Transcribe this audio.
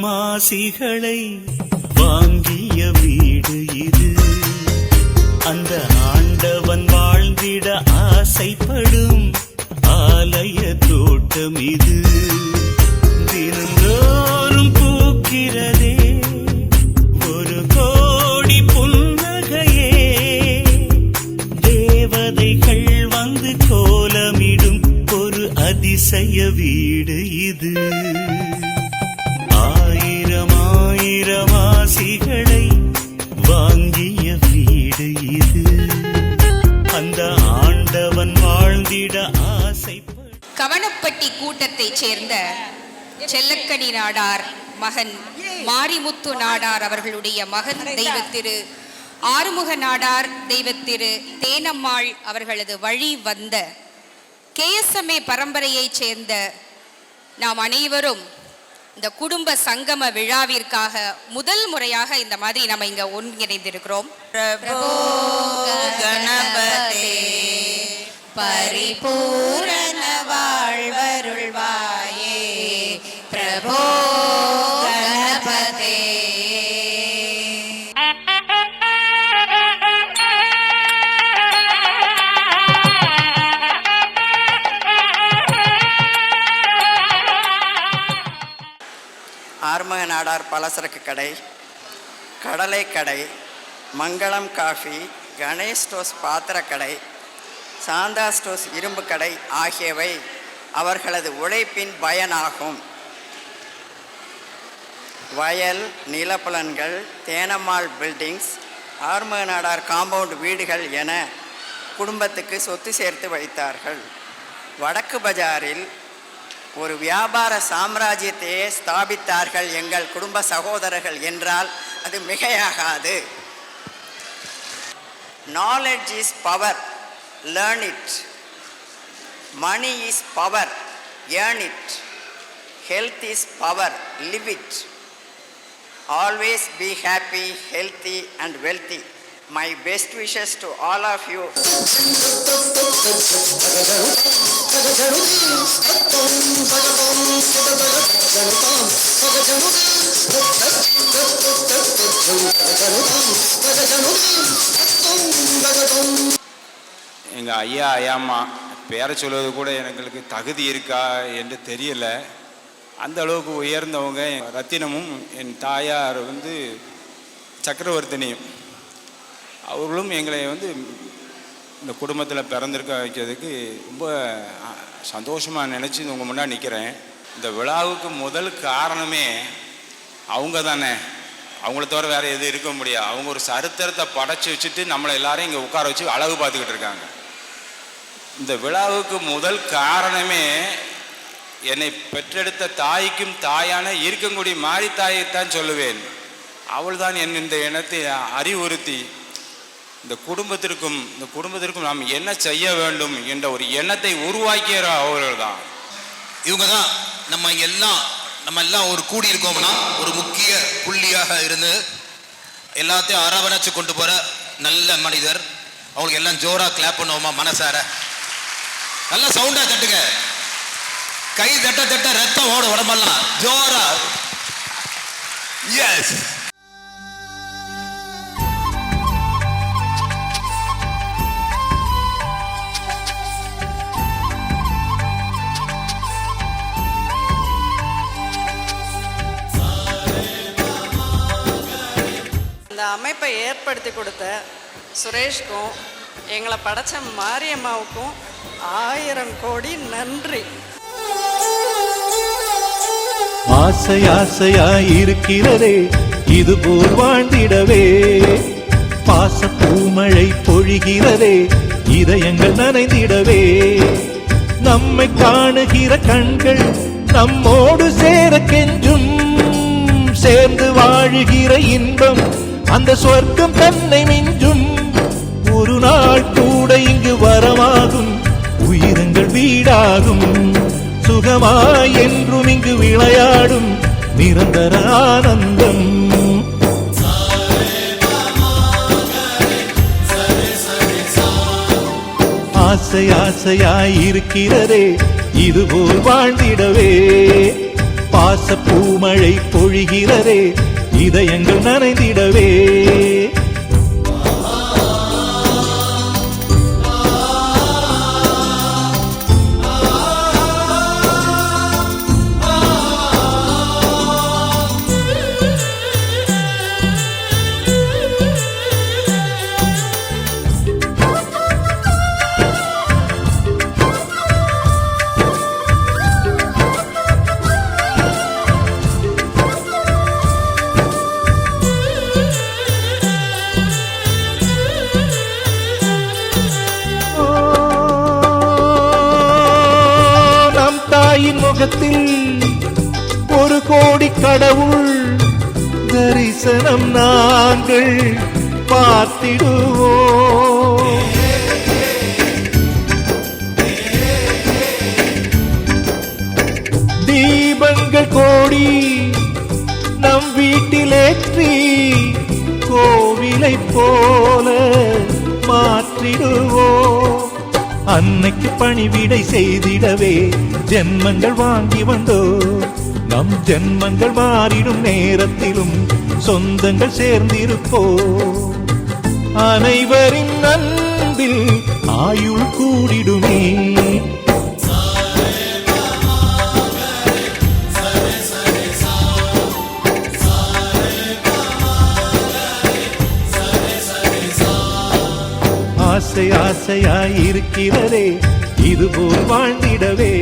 ஆசிகளை வாங்கிய வீடு இது. அந்த ஆண்டவன் வாழ்ந்திட ஆசைப்படும் ஆலய தோட்டம் இது. தினந்தோறும் பூக்கிறதே ஒரு கோடி புன்னகையே. தேவதைகள் வந்து கோலமிடும் ஒரு அதிசய வீடு இது. ஆயிரம் ஆயிரம் ஆசிகளை வாங்கிய வீடு இது. அந்த ஆண்டவன் வாழ்ந்திட ஆசைப்படும். கவனப்பட்டி கூட்டத்தைச் சேர்ந்த செல்லக்கனி நாடார் மகன் மாரிமுத்து நாடார் அவர்களுடைய மகன் தெய்வத்திரு ஆறுமுக நாடார் தெய்வத்திரு தேனம்மாள் அவர்களது வழி வந்த KSMA பரம்பரையைச் சேர்ந்த நாம் அனைவரும் இந்த குடும்ப சங்கம விழாவிற்காக முதல் முறையாக இந்த மாதிரி நம்ம இங்க ஒன்றிணைந்திருக்கிறோம். பிரபோ கணபதே பரிபூரண வாழ்வருள்வாயே. பிரபோ கணபதே. ஆறுமுக நாடார் பலசரக்கு கடை, கடலை கடை, மங்களம் காஃபி, கணேஷ் ஸ்டோர்ஸ் பாத்திரக்கடை, சாந்தா ஸ்டோர்ஸ் இரும்பு கடை ஆகியவை அவர்களது உழைப்பின் பயனாகும். வயல், நிலப்புலன்கள், தேனம்மாள் பில்டிங்ஸ், ஆறுமுக நாடார் காம்பவுண்ட் வீடுகள் என குடும்பத்துக்கு சொத்து சேர்த்து வைத்தார்கள். வடக்கு பஜாரில் ஒரு வியாபார சாம்ராஜ்யத்தையே ஸ்தாபித்தார்கள் எங்கள் குடும்ப சகோதரர்கள் என்றால் அது மிகையாகாது. Knowledge is power, learn it. Money is power, earn it. Health is power, live it. Always be happy, healthy and wealthy. My best wishes to all of you. எங்கள் ஐயா ஐயாம்மா பேரை சொல்வது கூட எங்களுக்கு தகுதி இருக்கா என்று தெரியல. அந்த அளவுக்கு உயர்ந்தவங்க. ரத்தினமும் என் தாயார் சக்கரவர்த்தினியும் அவர்களும் எங்களை இந்த குடும்பத்தில் பிறந்திருக்க வைக்கிறதுக்கு ரொம்ப சந்தோஷமாக நினச்சி உங்கள் முன்னாடி நிற்கிறேன். இந்த விழாவுக்கு முதல் காரணமே அவங்க தானே. அவங்கள தவிர வேறு எதுவும் இருக்க முடியாது. அவங்க ஒரு சரித்திரத்தை படைச்சி வச்சுட்டு நம்மளை எல்லாரையும் இங்கே உட்கார வச்சு அழகு பார்த்துக்கிட்டு இருக்காங்க. இந்த விழாவுக்கு முதல் காரணமே என்னை பெற்றெடுத்த தாய்க்கும் தாயான இருக்கக்கூடிய மாறி தாயைத்தான் சொல்லுவேன். அவள் தான் என் இந்த எண்ணத்தை அறிவுறுத்தி இந்த குடும்பத்திற்கும் நாம் என்ன செய்ய வேண்டும் என்ற ஒரு எண்ணத்தை உருவாக்கிய அவர்கள் தான். இவங்க தான் நம்ம எல்லாம் ஒரு கூடி இருக்கோம்னா ஒரு முக்கிய புள்ளியாக இருந்து எல்லாத்தையும் அரவணைச்சு கொண்டு போற நல்ல மனிதர். அவங்களுக்கு எல்லாம் ஜோரா கிளாப் பண்ணுவோமா? மனசார நல்லா சவுண்டா தட்டுங்க. கை தட்ட தட்ட ரத்தம் ஓட உடம்பெல்லாம் ஜோரா. எஸ். இந்த அமைப்பை ஏற்படுத்தி கொடுத்த சுரேஷ்க்கும் எங்களை படைச்ச மாரியம்மாவுக்கும் 1000 கோடி நன்றி. ஆசை ஆசையாயிருக்கிறதே இதுபோல் வாழ்ந்திடவே. பாச பூமழை பொழிகிறதே இதயங்கள் நனைந்திடவே. நம்மை காணுகிற கண்கள் நம்மோடு சேர கெஞ்சும். சேர்ந்து வாழுகிற இன்பம் அந்த சொர்க்கம் தன்னை மிஞ்சும். ஒரு நாள் கூட இங்கு வரமாகும், உயிரங்கள் வீடாகும். சுகமாய் என்றும் இங்கு விளையாடும் நிரந்தர ஆனந்தம். ஆசை ஆசையாயிருக்கிறதே இதுபோல் வாழ்ந்திடவே. பாசப்பூ பூமழை பொழிகிறதே இதயங்கள் நனைந்திடவே. முகத்தில் ஒரு கோடி கடவுள் தரிசனம் நாங்கள் பார்த்திடுவோம். தீபங்கள் கோடி நம் வீட்டிலேற்றி கோவிலை போல மாற்றிடுவோம். அன்னைக்கு பணிவிடை செய்திடவே ஜென்மங்கள் வாங்கி வந்தோ. நம் ஜென்மங்கள் மாறிடும் நேரத்திலும் சொந்தங்கள் சேர்ந்திருப்போ. அனைவரின் அன்பில் ஆயுள் கூடிடுமே. ஆசை ஆசையாயிருக்கிறதே இதுபோல் வாழ்ந்திடவே.